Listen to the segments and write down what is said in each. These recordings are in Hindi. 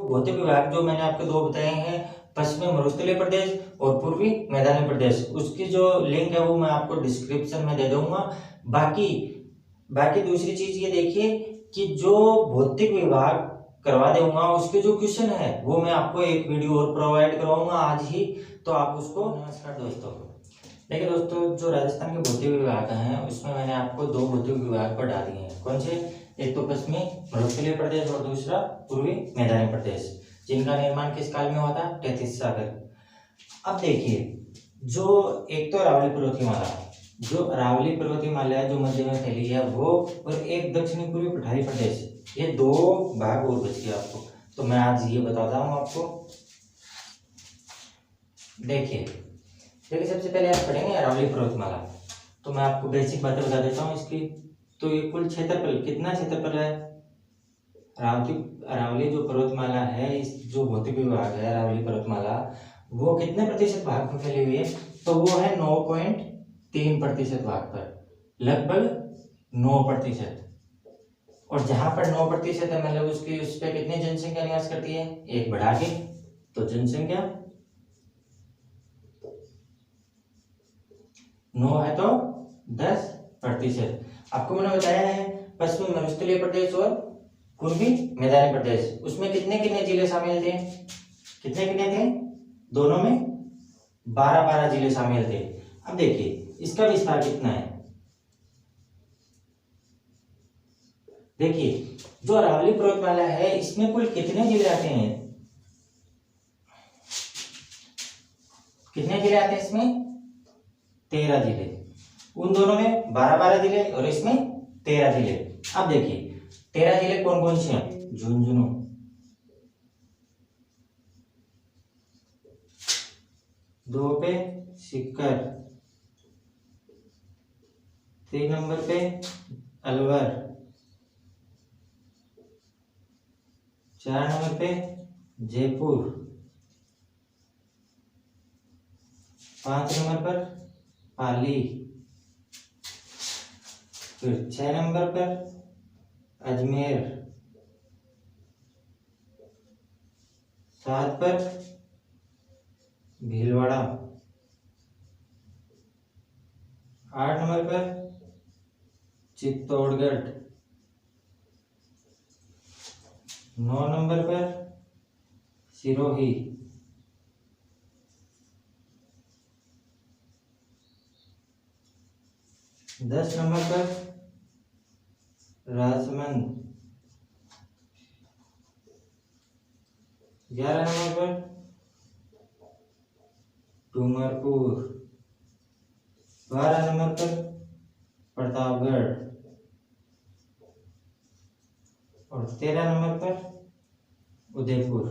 भौतिक विभाग जो मैंने आपको दो बताए हैं, पश्चिमी मरुस्थलीय प्रदेश और पूर्वी मैदानी प्रदेश, उसकी जो लिंक है वो मैं आपको डिस्क्रिप्शन में दे दूंगा। बाकी बाकी दूसरी चीज ये देखिए कि जो भौतिक विभाग करवा दूंगा उसके जो क्वेश्चन है वो मैं आपको एक वीडियो और प्रोवाइड करवाऊंगा आज ही, तो आप उसको। नमस्कार दोस्तों, देखिए दोस्तों, जो राजस्थान के भौतिक विभाग हैं उसमें मैंने आपको दो भौतिक विभाग पढ़ा दिए हैं। कौन से? एक तो पश्चिमी मरुस्थलीय प्रदेश और दूसरा पूर्वी मैदानी प्रदेश, जिनका निर्माण किस काल में हुआ था? 33 सागर। अब देखिए, जो एक तो अरावली पर्वतीमाला, जो अरावली पर्वतीमाला जो मध्य में फैली है वो, और एक दक्षिणी पूर्वी पठारी प्रदेश, ये दो भाग और बच गए आपको, तो मैं आज ये बताता हूँ आपको। देखिए सबसे पहले आप पढ़ेंगे अरावली पर्वतमाला, तो मैं आपको बेसिक बातें बता देता हूँ इसकी। तो ये कुल क्षेत्रफल, कितना क्षेत्रफल है? अरावली जो पर्वतमाला है, इस जो भौतिक विभाग है अरावली पर्वतमाला, वो कितने प्रतिशत भाग में फैली हुई है? तो वो है 9.3% भाग पर, लगभग 9%। और जहां पर 9% है, मतलब उसकी उस पर कितनी जनसंख्या निवास करती है? एक बढ़ा के, तो जनसंख्या 9 है तो 10%। आपको मैंने बताया है पश्चिमी मरुस्थलीय प्रदेश और पूर्वी मैदानी प्रदेश, उसमें कितने कितने जिले शामिल थे? कितने कितने थे? दोनों में 12-12 जिले शामिल थे। अब देखिए इसका विस्तार कितना है। देखिए जो अरावली पर्वतमाला है इसमें कुल कितने जिले आते हैं? कितने जिले आते हैं इसमें? 13 जिले। उन दोनों में 12-12 जिले और इसमें 13 जिले। अब देखिए 13 जिले कौन कौन से हैं? झुंझुनू, 2 पे सीकर, 3 नंबर पे अलवर, 4 नंबर पे जयपुर, 5 नंबर पर पाली, फिर 6 नंबर पर अजमेर, 7 पर भीलवाड़ा, 8 नंबर पर चित्तौड़गढ़, 9 नंबर पर सिरोही, 10 नंबर पर राजमंद, 11 नंबर पर डूंगरपुर, 12 नंबर पर प्रतापगढ़ और 13 नंबर पर उदयपुर।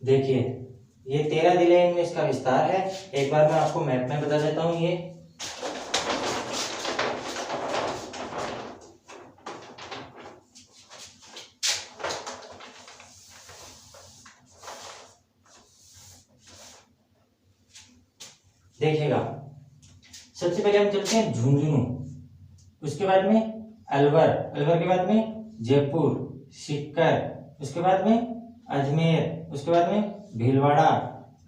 देखिए ये 13 जिले, इनमें इसका विस्तार है। एक बार मैं आपको मैप में बता देता हूं। ये देखिएगा, सबसे पहले हम चलते हैं झुंझुनू, उसके बाद में अलवर, अलवर के बाद में जयपुर, सीकर, उसके बाद में अजमेर, उसके बाद में भीलवाड़ा,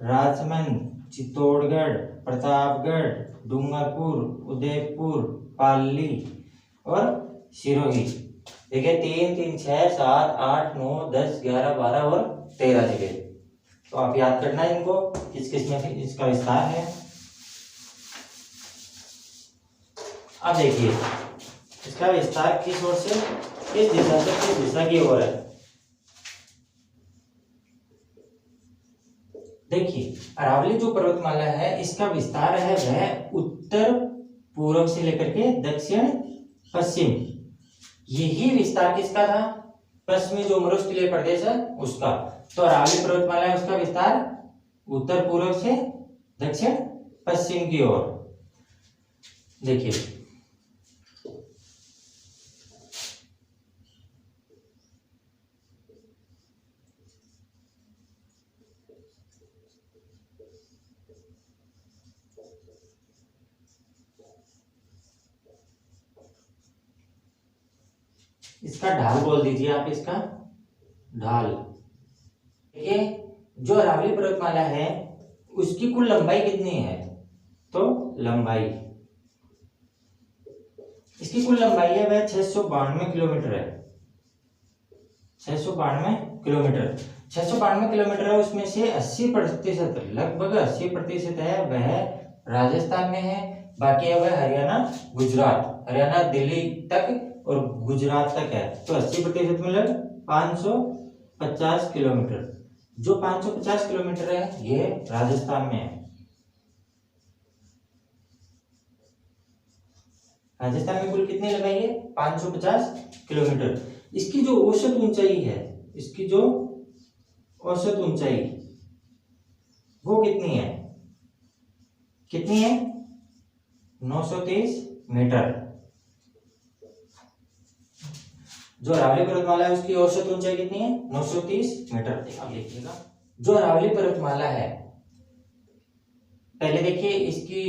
राजमंद, चित्तौड़गढ़, प्रतापगढ़, डूंगरपुर, उदयपुर, पाली और सिरोही। देखिए 3 3 6 7 8 9 10 11 12 और 13 जिले। तो आप याद करना है इनको, किस किस में इसका विस्तार है। अब देखिए इसका विस्तार किस ओर से, किस दिशा से किस दिशा की ओर है। देखिए अरावली जो पर्वतमाला है इसका विस्तार है वह उत्तर पूर्व से लेकर के दक्षिण पश्चिम। यही विस्तार किसका था? पश्चिमी जो मरुस्थलीय प्रदेश है उसका। तो अरावली पर्वतमाला है उसका विस्तार उत्तर पूर्व से दक्षिण पश्चिम की ओर। देखिए इसका ढाल बोल दीजिए आप, इसका ढाल। देखिए जो अरावली पर्वतमाला है उसकी कुल लंबाई कितनी है, तो लंबाई, इसकी कुल लंबाई है वह 692 किलोमीटर है। 692 किलोमीटर, 692 किलोमीटर है, उसमें से 80%, लगभग 80% है वह राजस्थान में है, बाकी है वह हरियाणा गुजरात, हरियाणा दिल्ली तक और गुजरात तक है। तो 80% मतलब 550 किलोमीटर, जो 550 किलोमीटर है ये राजस्थान में है। राजस्थान में कुल कितनी लंबाई है, 550 किलोमीटर। इसकी जो औसत ऊंचाई है, इसकी जो औसत ऊंचाई वो कितनी है, कितनी है, 930 मीटर। जो अरावली पर्वतमाला है उसकी औसत ऊंचाई कितनी है, 930 मीटर। अब देखिएगा जो अरावली पर्वतमाला है, पहले देखिए इसकी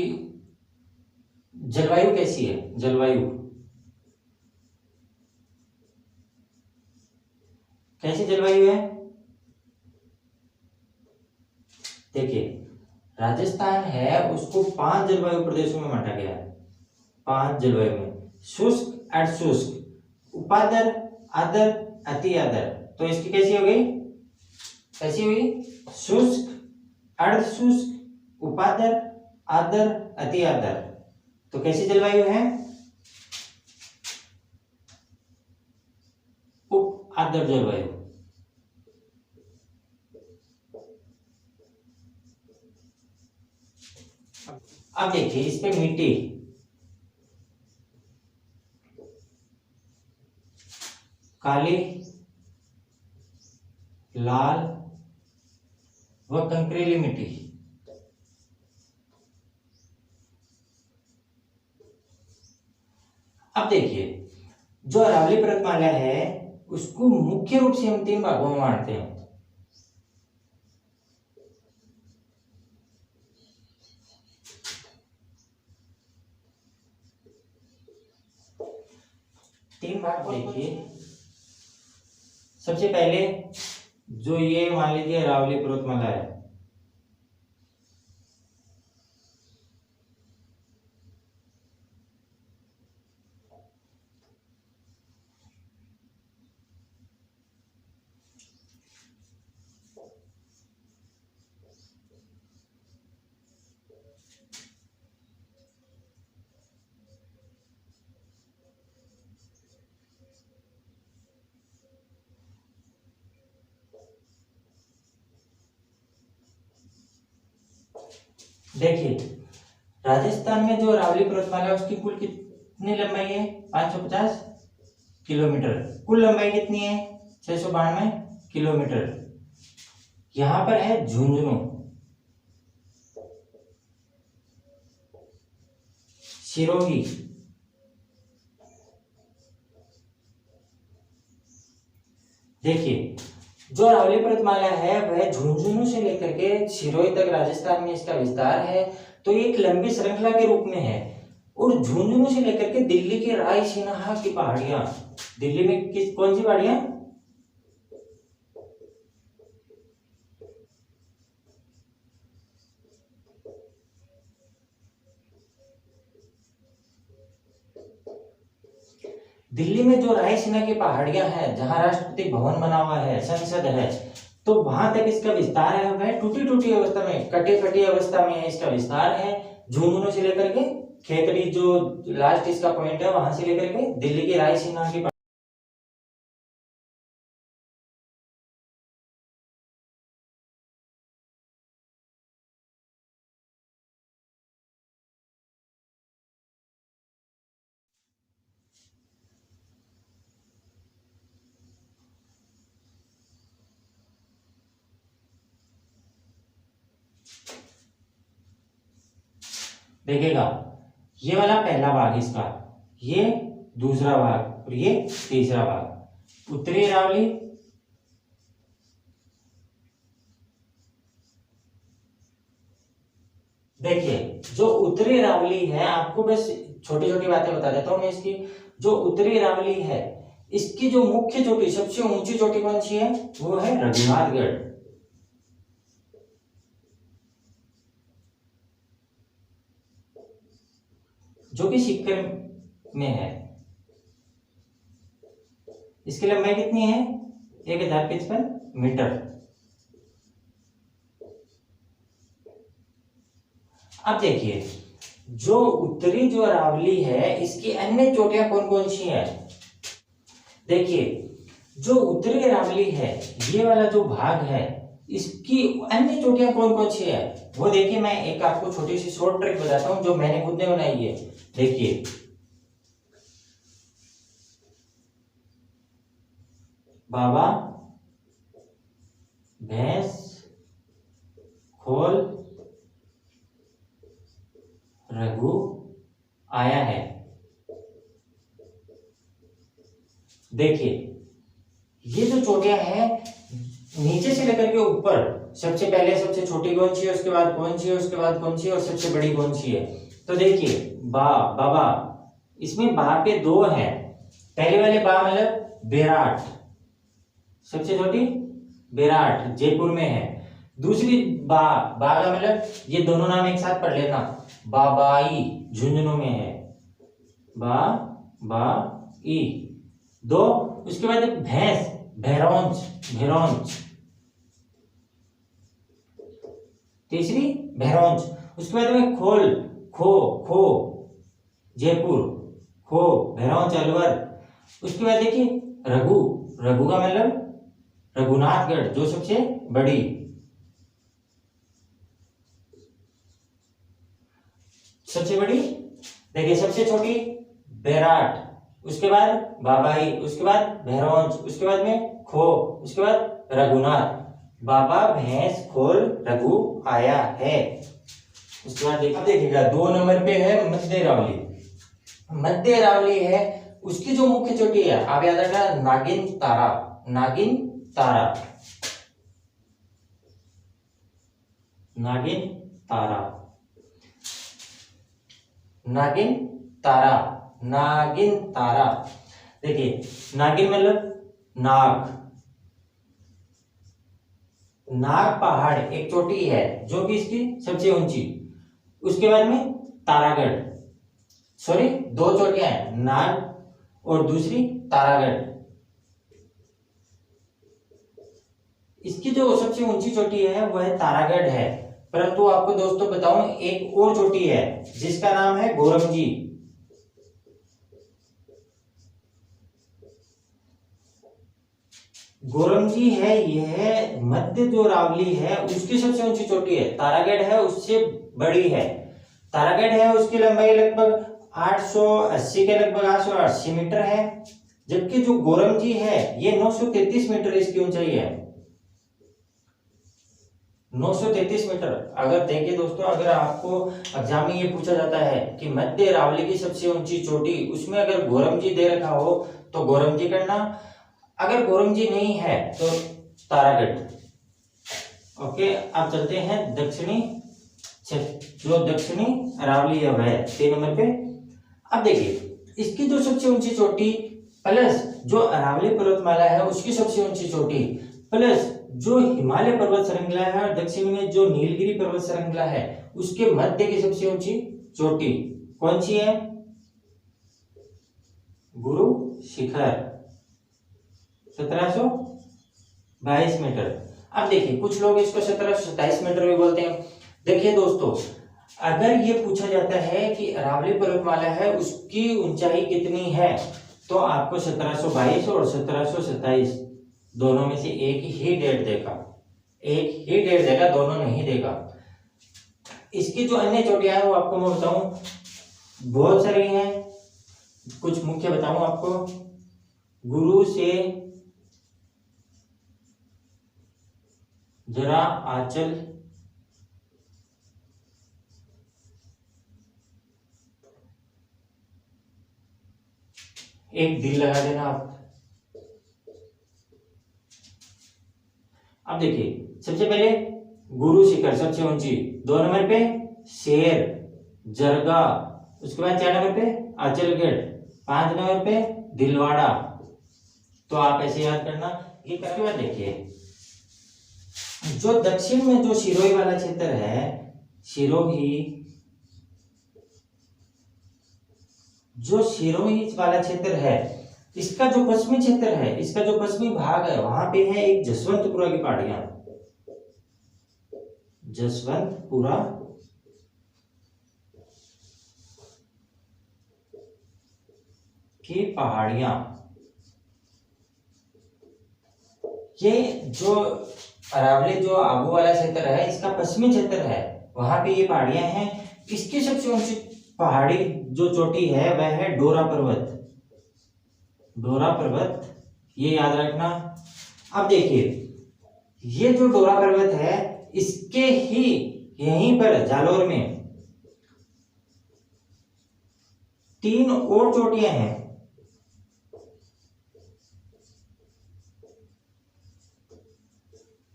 जलवायु कैसी है, जलवायु कैसी जलवायु है। देखिए राजस्थान है उसको 5 जलवायु प्रदेशों में बांटा गया है, 5 जलवायु में, शुष्क, अर्धशुष्क, उपादर, आदर, अति आदर। तो इसकी कैसी हो गई, कैसी हुई, शुष्क, अर्धशुष्क, उपादर, आदर, अति आदर। तो कैसी जलवायु है, उप आदर जलवायु। अब देखिए इस पे मिट्टी, काली, लाल व कंकरीली मिट्टी। अब देखिए जो अरावली पर्वतमाला है उसको मुख्य रूप से हम 3 भागों में बांटते हैं। तीन भाग देखिए, सबसे पहले जो ये मान लीजिए अरावली पर्वतमाला है, देखिए राजस्थान में जो अरावली पर्वतमाला है उसकी कुल कितनी लंबाई है, 550 किलोमीटर। कुल लंबाई कितनी है, 692 किलोमीटर। यहां पर है झुंझुनू, सिरोही, देखिए जो अरावली पर्वतमाला है वह झुंझुनू से लेकर के सिरोही तक राजस्थान में इसका विस्तार है। तो एक लंबी श्रृंखला के रूप में है, और झुंझुनू से लेकर के दिल्ली के रायसीना की पहाड़ियां, दिल्ली में किस कौन सी पहाड़ियां, दिल्ली में जो रायसीना की पहाड़ियां हैं जहां राष्ट्रपति भवन बना हुआ है, संसद है, तो वहां तक इसका विस्तार है। वह टूटी टूटी अवस्था में, कटी फटी अवस्था में है, इसका विस्तार है। झुंझुनू से लेकर के खेतड़ी जो लास्ट इसका पॉइंट है वहां से लेकर के दिल्ली की रायसीना की, देखिएगा ये वाला पहला भाग इसका, ये दूसरा भाग और ये तीसरा भाग। उत्तरी अरावली, देखिए जो उत्तरी अरावली है, आपको बस छोटी छोटी बातें बता देता हूं मैं इसकी। जो उत्तरी अरावली है इसकी जो मुख्य चोटी, सबसे ऊंची चोटी कौन सी है, वो है रघुनाथगढ़, जो कि सीकर में है। इसकी लंबाई कितनी है, 1055 मीटर। अब देखिए, जो उत्तरी जो अरावली है, इसकी अन्य चोटियां कौन कौन सी हैं। देखिए, जो उत्तरी अरावली है, ये वाला जो भाग है, इसकी अन्य चोटियां कौन कौन सी है, वो देखिए। मैं एक आपको छोटी सी शॉर्ट ट्रिक बताता हूं, जो मैंने खुद ने बनाई है। देखिए, बाबा, भैंस, खोल, रघु आया है। देखिए, ये जो चोटियां हैं, नीचे से लेकर के ऊपर, सबसे पहले सबसे छोटी कौन सी है, उसके बाद कौन सी है, उसके बाद कौन सी है, और सबसे बड़ी कौन सी है। तो देखिए, बाबा, इसमें बा पे 2 है। पहले वाले बा मतलब बेराट, सबसे छोटी बेराट, जयपुर में है। दूसरी बा का मतलब, ये दोनों नाम एक साथ पढ़ लेना, बाबाई, झुंझुनू में है, बाई 2। उसके बाद भैंस, भैरौंज। तीसरी भैरौंज। उसके बाद में खोल, खो जयपुर, खो भैरौंज अलवर। उसके बाद देखिए रघु का मतलब रघुनाथगढ़, जो सबसे बड़ी। देखिए, सबसे छोटी बेराट, उसके बाद बाबाई, उसके बाद भैरौंज, उसके बाद में खो, उसके बाद रघुनाथ। बाबा, भैंस, खोल, रघु आया है। उसके बाद देखिएगा 2 नंबर पे है मध्य अरावली। मध्य अरावली है, उसकी जो मुख्य चोटी है, आप याद रखना, नागिन तारा। नागिन तारा। देखिए, नागिन मतलब नाग पहाड़ एक चोटी है, जो कि इसकी सबसे ऊंची। उसके बाद में तारागढ़, सॉरी 2 चोटियां हैं, नाग और दूसरी तारागढ़। इसकी जो सबसे ऊंची चोटी है, वह तारागढ़ है। परंतु आपको दोस्तों बताऊं, एक और चोटी है, जिसका नाम है गोरमजी। गोरमजी है, यह मध्य जो अरावली है, उसकी सबसे ऊंची चोटी है। तारागढ़ है, उससे बड़ी है। तारागढ़ है, उसकी लंबाई लगभग 880 के लगभग 880 मीटर है। जबकि जो गोरमजी है, ये 933 मीटर इसकी ऊंचाई है। 933 मीटर। अगर देखिए दोस्तों, अगर आपको एग्जाम में ये पूछा जाता है कि मध्य अरावली की सबसे ऊंची चोटी, उसमें अगर गोरमजी दे रखा हो तो गोरमजी करना, अगर गोरमजी नहीं है तो तारागढ़। ओके, अब चलते हैं दक्षिणी अरावली है, वह 3 नंबर पे। अब देखिए, इसकी जो सबसे ऊंची चोटी प्लस जो अरावली पर्वतमाला है, उसकी सबसे ऊंची चोटी प्लस जो हिमालय पर्वत श्रृंखला है, और दक्षिण में जो नीलगिरी पर्वत श्रृंखला है, उसके मध्य की सबसे ऊंची चोटी कौन सी है, गुरु शिखर, 1722 मीटर। अब देखिए, कुछ लोग इसको 1727 मीटर भी बोलते हैं। देखिए दोस्तों, अगर ये पूछा जाता है कि अरावली पर्वतमाला है, उसकी ऊंचाई कितनी है, तो आपको 1722 और 1727 दोनों में से एक ही डेट देगा, दोनों नहीं देगा। इसकी जो अन्य चोटियां हैं, वो आपको मैं बताऊं, बहुत सारी हैं, कुछ मुख्य बताऊं आपको। गुरु से जरा आंचल, एक दिल लगा देना आप। अब देखिए, सबसे पहले गुरु शिखर सबसे ऊंची, 2 नंबर पे शेर जरगा, उसके बाद 4 नंबर पे अचलगढ़, 5 नंबर पे दिलवाड़ा, तो आप ऐसे याद करना। ये करने के बाद देखिए, जो दक्षिण में जो सिरोही वाला क्षेत्र है, सिरोही, जो सिरोही वाला क्षेत्र है, इसका जो पश्चिमी क्षेत्र है, इसका जो पश्चिमी भाग है, वहां पे है एक जसवंतपुरा की पहाड़ियां, जसवंतपुरा की पहाड़ियां। ये जो अरावली जो आबू वाला क्षेत्र है, इसका पश्चिमी क्षेत्र है, वहां पे ये पहाड़ियां हैं। इसकी सबसे ऊंची पहाड़ी जो चोटी है वह है डोरा पर्वत, डोरा पर्वत, ये याद रखना। अब देखिए, ये जो डोरा पर्वत है, इसके ही यहीं पर जालोर में 3 और चोटियां हैं,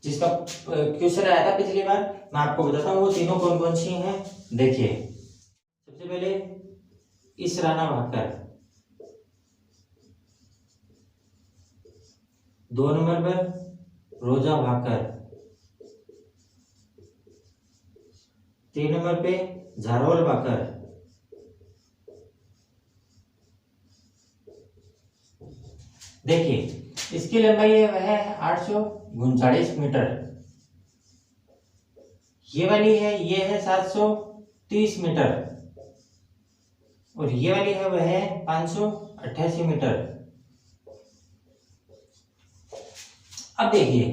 जिसका क्वेश्चन आया था पिछली बार। मैं आपको बताता हूँ वो तीनों कौन कौन सी हैं। देखिए, सबसे पहले इसराना भाकर, 2 नंबर पर रोजा भाकर, 3 नंबर पे झारोल भाकर, देखिए इसकी लंबाई है वह है 839 मीटर, ये वाली है ये है 730 मीटर, और ये वाली है वह है 588 मीटर। अब देखिए,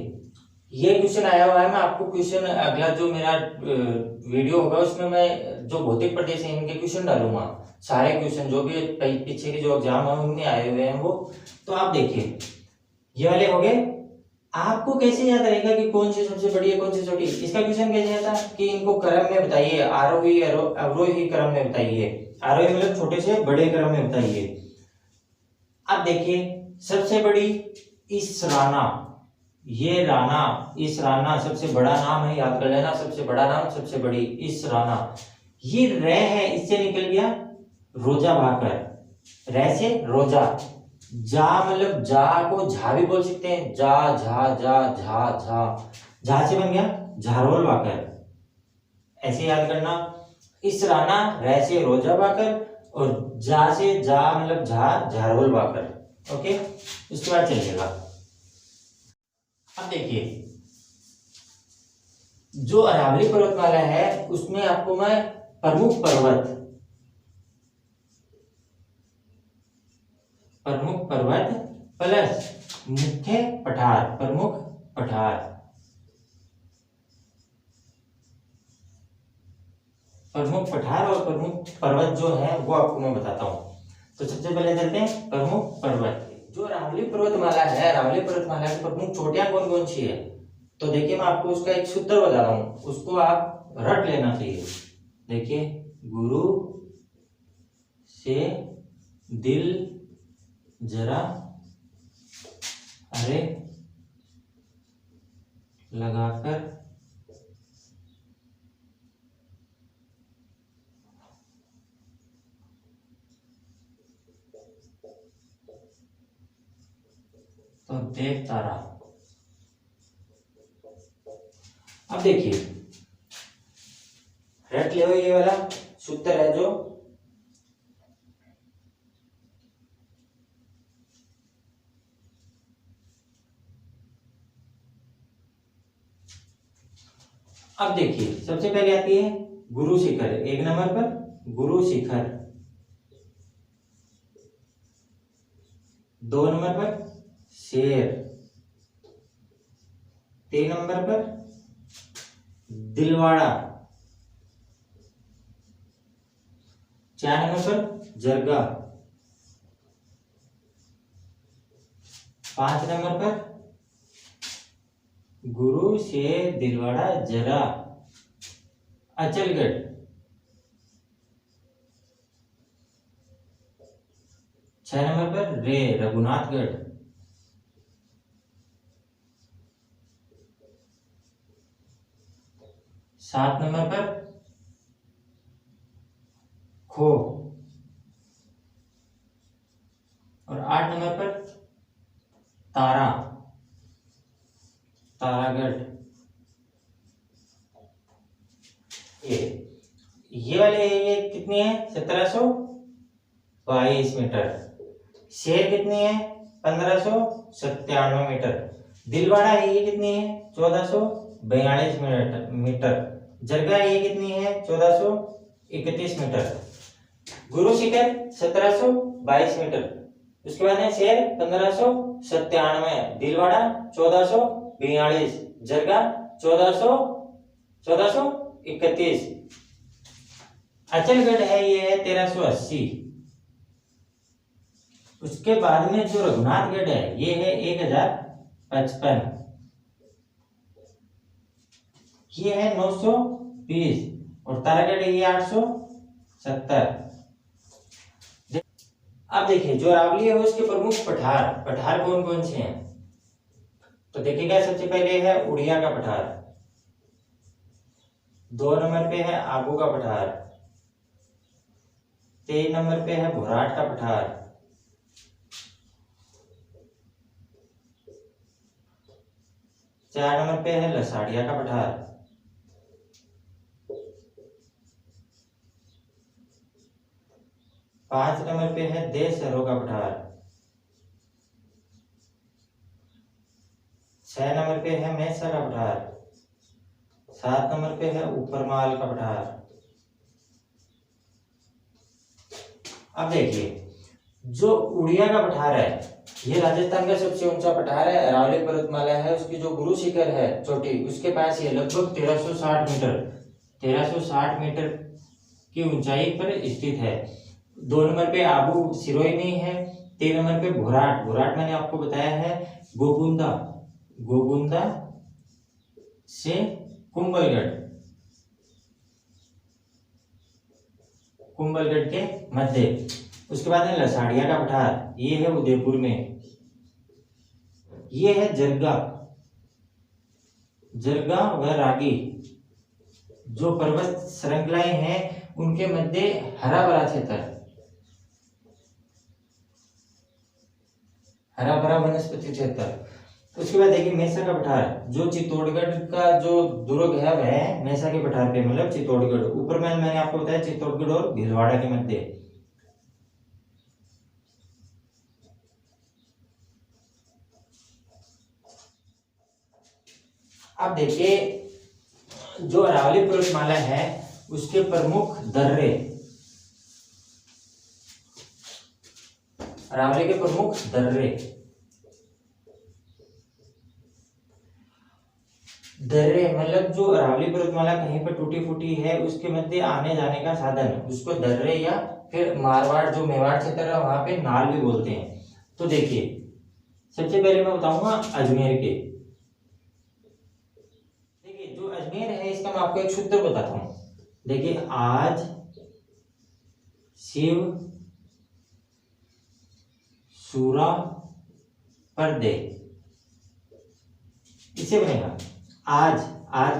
ये क्वेश्चन आया हुआ है, मैं आपको क्वेश्चन अगला जो मेरा वीडियो होगा उसमें मैं जो भौतिक प्रदेश है इनके क्वेश्चन डालूंगा, सारे क्वेश्चन जो भी पीछे के जो एग्जाम है उनमें आए हुए हैं वो। तो आप देखिए, ये वाले हो गए। आपको कैसे याद रहेगा कि कौन सी सबसे बड़ी है कौन सी छोटी? इसका क्वेश्चन कैसे आता कि इनको क्रम में बताइए, आरोही अवरोही क्रम में बताइए, आरोही मतलब छोटे से बड़े क्रम में बताइए। अब देखिए, सबसे बड़ी इसराना, ये राना, इस राना सबसे बड़ा नाम है, याद कर लेना, सबसे बड़ा नाम सबसे बड़ी इस राना। ये रे है, इससे निकल गया रोजा भाकर, रे से रोजा, जा मतलब जा को झा भी बोल सकते हैं, जा झा जा झा झा, झा से बन गया झारोल भाकर, ऐसे याद करना। इस राना, रे से रोजा भाकर, और जा से जा मतलब झा झारोल भाकर। ओके, उसके बाद चलिएगा। अब देखिए, जो अरावली पर्वतमाला है उसमें आपको मैं प्रमुख पर्वत, प्रमुख पर्वत प्लस मुख्य पठार, प्रमुख पठार, प्रमुख पठार और प्रमुख पर्वत जो है वो आपको मैं बताता हूं। तो सबसे पहले चलते हैं प्रमुख पर्वत। जो अरावली पर्वतमाला है, अरावली पर्वतमाला की प्रमुख चोटियां कौन कौन सी है? तो देखिए, मैं आपको उसका एक सूत्र बता रहा हूं, उसको आप रट लेना चाहिए। देखिए, गुरु से दिल जरा अरे लगाकर तो देख तारा। अब देखिए, रट ले, ये वाला सूत्र है जो अब देखिए, सबसे पहले आती है गुरु शिखर, 1 नंबर पर गुरु शिखर, 2 नंबर पर शेर, 3 नंबर पर दिलवाड़ा, 4 नंबर पर जरगा, 5 नंबर पर गुरु से दिलवाड़ा जरा अचलगढ़, 6 नंबर पर रे रघुनाथगढ़, 7 नंबर पर खो, और 8 नंबर पर तारागढ़। ये वाले ये कितनी है? 1722 मीटर। शेर कितनी है? 1597 मीटर। दिलवाड़ा ये कितनी है? 1442 मीटर। जरगा ये कितनी है? 1431 मीटर। गुरु शिखर 1722 मीटर। उसके बाद है शेर 1597, दिलवाड़ा 1442, जरगा 1431। अचलगढ़ है ये है 1380। उसके बाद में जो रघुनाथगढ़ है ये है 1055। ये है 920 और तारागढ़ है ये 870। अब देखिए जो अरावली है उसके प्रमुख पठार कौन कौन से हैं? तो देखिएगा, सबसे पहले है उड़िया का पठार, 2 नंबर पे है आबू का पठार, 3 नंबर पे है भोराट का पठार, 4 नंबर पे है लसाड़िया का पठार, 5 नंबर पे है देशहरों का पठार, 6 नंबर पे है मैसा का पठार, 7 नंबर पे है ऊपरमाल का पठार। अब देखिए जो उड़िया का पठार है ये राजस्थान का सबसे ऊंचा पठार है, अरावली पर्वतमाला है, उसकी जो गुरु शिखर है चोटी उसके पास ये लगभग 1360 मीटर की ऊंचाई पर स्थित है। 2 नंबर पे आबू सिरोही है, 3 नंबर पे भोराट मैंने आपको बताया है गोगुंदा से कुंभलगढ़ के मध्य। उसके बाद है लसाड़िया का पठार, ये है उदयपुर में। ये है जरगा व रागी, जो पर्वत श्रृंखलाएं हैं उनके मध्य हरा भरा वनस्पति क्षेत्र। उसके बाद देखिए मैसा का पठार, जो चित्तौड़गढ़ का जो दुर्ग है वह है मैसा के पठार पे, मतलब चित्तौड़गढ़। ऊपर मैंने आपको बताया चित्तौड़गढ़ और भीलवाड़ा के मध्य। अब देखिए जो अरावली पर्वतमाला है उसके प्रमुख दर्रे, अरावली के प्रमुख दर्रे मतलब जो अरावली पर्वतमाला कहीं पर टूटी फूटी है उसके मध्य आने जाने का साधन, उसको दर्रे या फिर मारवाड़ जो मेवाड़ क्षेत्र है वहां पे नाल भी बोलते हैं। तो देखिए सबसे पहले मैं बताऊंगा अजमेर के। देखिए जो अजमेर है इसका मैं आपको एक सूत्र बताता हूं। देखिए आज शिव सूरा पर्दे, इसे बनेगा आज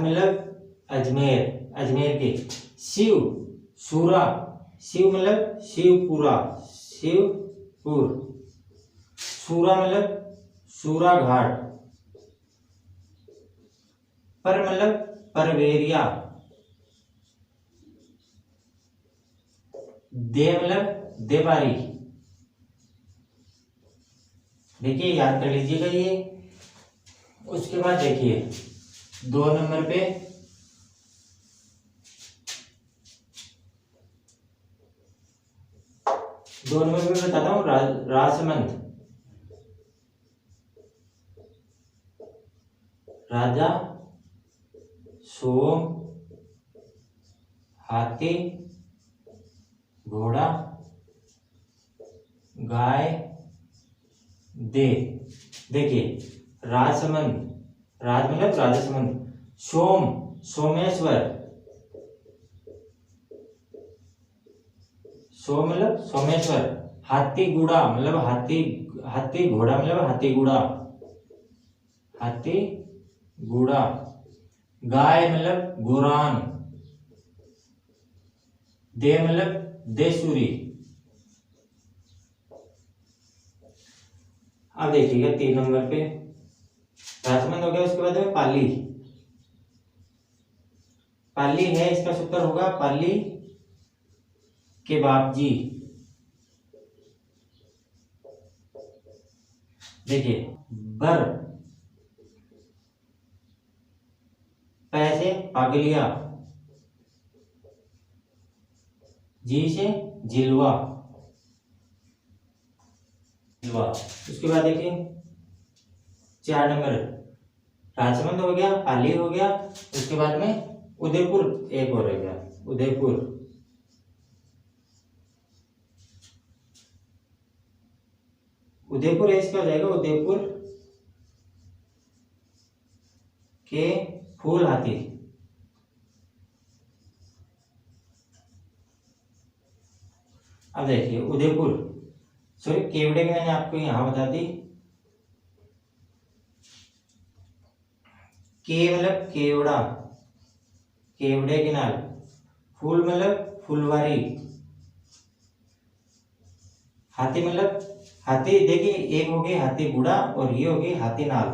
मतलब अजमेर के, शिव सूरा, शिव मतलब शिवपुरा, शिवपुर, सूरा मतलब सूरा घाट, पर मतलब परवेरिया, दे मतलब देवारी। देखिए याद कर लीजिएगा ये। उसके बाद देखिए 2 नंबर पे बताता हूँ राजसमंद, राजा सोम, हाथी, घोड़ा, गाय, दे। देखिए राजसमंद, राज मतलब राजसमंद, सोम सोमेश्वर, सोम मतलब सोमेश्वर, हाथी गुड़ा मतलब हाथी घोड़ा मतलब हाथी गुड़ा, गाय मतलब गुरान, दे मतलब देसूरी। अब देखिएगा 3 नंबर पे राजमंद हो गया, उसके बाद में पाली। पाली है, इसका सूत्र होगा पाली के बापजी। देखिए बर, पैसे पागलिया, जी से जिलवा, जिलवा। उसके बाद देखिए 4 नंबर राजमंद हो गया, पाली हो गया, उसके बाद में उदयपुर एक और रह गया, उदयपुर। उदयपुर है, इसका हो जाएगा उदयपुर के फूल हाथी। अब देखिए उदयपुर, सॉरी केवड़े की मैंने आपको यहां बता दी। के मतलब केवड़ा, केवड़े के नाल। फूल मतलब फुलवारी। हाथी मतलब हाथी, देखिए एक हो गई हाथी गुड़ा और ये हो गई हाथी नाल।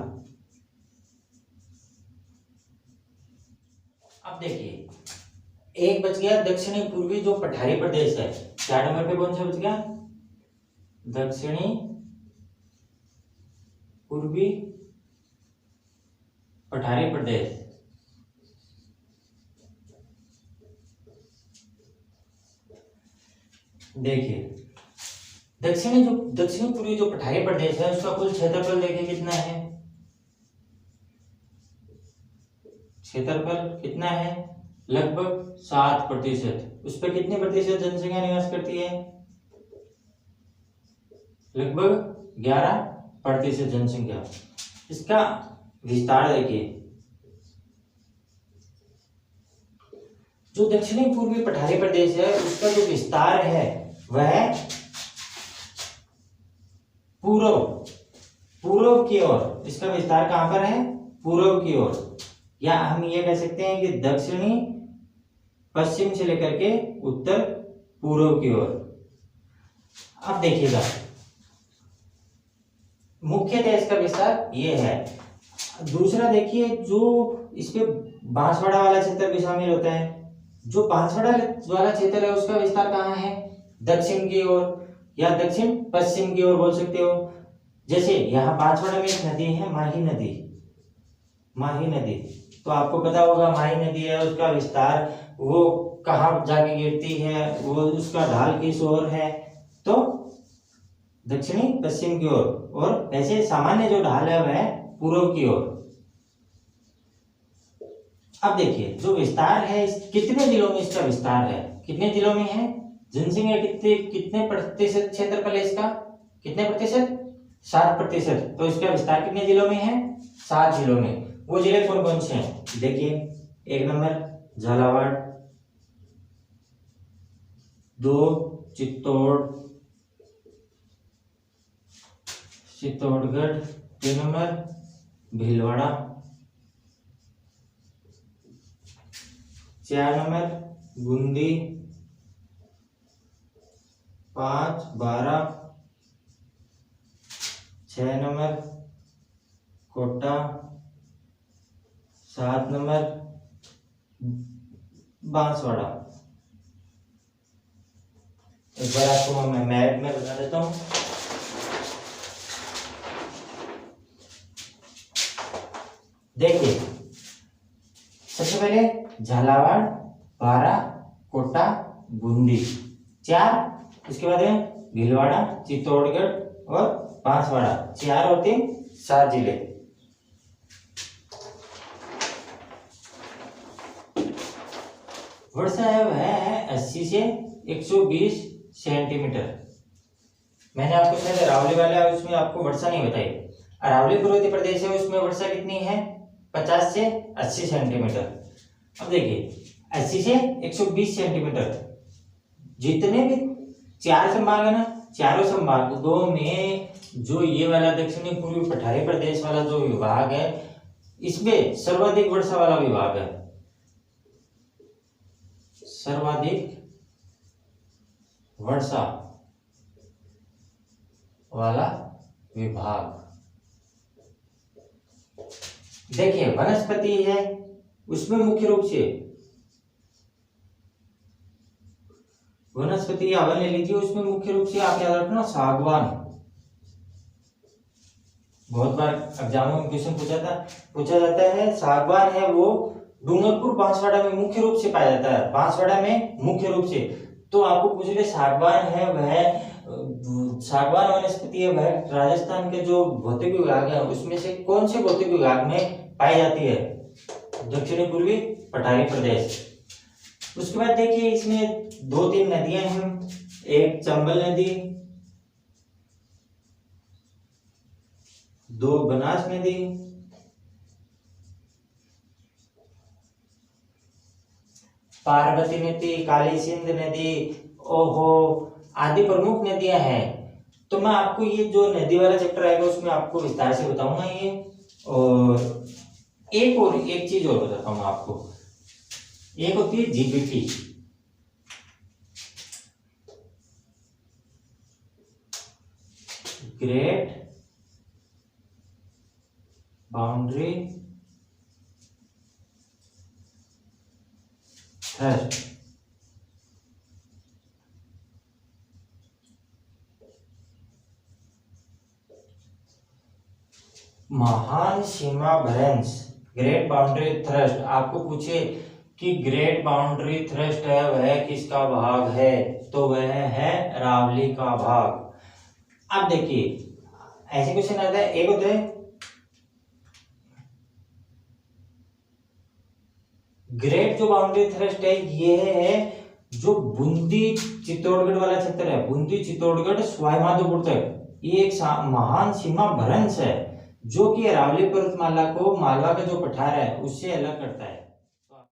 अब देखिए एक बच गया दक्षिणी पूर्वी जो पठारी प्रदेश है। 4 नंबर पे कौन सा बच गया? दक्षिणी पूर्वी पठारी प्रदेश। देखिए दक्षिणी पूर्वी जो पठारी प्रदेश है उसका कुल क्षेत्रफल देखिए कितना है। क्षेत्रफल कितना है? लगभग 7%। उस पर कितनी प्रतिशत जनसंख्या निवास करती है? लगभग 11% जनसंख्या। इसका विस्तार देखिए, जो दक्षिणी पूर्वी पठारी प्रदेश है उसका जो विस्तार है वह पूर्व की ओर। इसका विस्तार कहां पर है? पूर्व की ओर, या हम ये कह सकते हैं कि दक्षिणी पश्चिम से लेकर के उत्तर पूर्व की ओर। अब देखिएगा मुख्यतः इसका विस्तार ये है। दूसरा देखिए जो इसपे बांसवाड़ा वाला क्षेत्र भी शामिल होता है। जो बांसवाड़ा वाला क्षेत्र है उसका विस्तार कहाँ है? दक्षिण की ओर या दक्षिण पश्चिम की ओर बोल सकते हो। जैसे यहाँ बांसवाड़ा में एक नदी है माही नदी, माही नदी तो आपको पता होगा माही नदी है, उसका विस्तार वो कहाँ जाके गिरती है, वो उसका ढाल किस ओर है? तो दक्षिणी पश्चिम की ओर। और ऐसे सामान्य जो ढाल है वह पूर्व की ओर। अब देखिए जो विस्तार है कितने जिलों में इसका विस्तार है? कितने जिलों में है? जनसंख्या कितने प्रतिशत क्षेत्रफल है इसका? कितने प्रतिशत? 7%। तो इसका विस्तार कितने जिलों में है? 7 जिलों में। वो जिले कौन कौन से हैं? देखिए 1 number Jhalawar, 2 Chittorgarh, 3 number Bhilwara, 4 number Bundi, 5 12, 6 number Kota, 7 number Banswara. एक बार आपको मैं मैप में बता देता हूं। देखिए सबसे पहले झालावाड़, 12, कोटा, बूंदी 4, इसके बाद में भीलवाड़ा, चित्तौड़गढ़ और बांसवाड़ा 4 और 3 7 जिले। वर्षा है वह है 80 से 120 सेंटीमीटर। मैंने आपको शायद अरावली वाला उसमें आपको वर्षा नहीं बताई। अरावली पर्वतीय प्रदेश है उसमें वर्षा कितनी है? 50 से 80 सेंटीमीटर। अब देखिए 80 से 120 सेंटीमीटर, जितने भी 4 संभाग है ना, चारों संभागों में जो ये वाला दक्षिणी पूर्वी पठारी प्रदेश वाला जो विभाग है इसमें सर्वाधिक वर्षा वाला विभाग है। सर्वाधिक वर्षा वाला विभाग। देखिए वनस्पति है, उसमें मुख्य रूप से वनस्पति या वन ले लीजिए, उसमें मुख्य रूप से आप याद रखना सागवान। बहुत बार एग्जामों में क्वेश्चन पूछा जाता है। सागवान है वो डूंगरपुर बांसवाड़ा में मुख्य रूप से पाया जाता है, बांसवाड़ा में मुख्य रूप से। तो आपको पूछ ले सागवान है वह सागवान वनस्पति है, वह राजस्थान के जो भौतिक विभाग है उसमें से कौन से भौतिक विभाग में पाई जाती है? दक्षिणी पूर्वी पठारी प्रदेश। उसके बाद देखिए इसमें 2-3 नदियां हैं, एक चंबल नदी, 2 बनास नदी, पार्वती नदी, काली सिंध नदी, ओहो आदि प्रमुख नदियां हैं। तो मैं आपको ये जो नदी वाला चैप्टर आएगा उसमें आपको विस्तार से बताऊंगा ये। और एक चीज और बताता हूँ आपको, एक होती है जीबीटी, ग्रेट बाउंड्री थ्रस्ट। महान सीमा भ्रंश, ग्रेट बाउंड्री थ्रस्ट। आपको पूछे कि ग्रेट बाउंड्री थ्रस्ट है वह किसका भाग है, तो वह है अरावली का भाग। अब देखिए ऐसे क्वेश्चन आता है, एक होता है ग्रेट जो बाउंड्री थ्रस्ट है ये है जो बूंदी चित्तौड़गढ़ वाला क्षेत्र है, बूंदी चित्तौड़गढ़ सवाई माधोपुर तक, ये एक महान सीमा भ्रंश है जो कि अरावली पर्वतमाला को मालवा का जो पठार है उससे अलग करता है।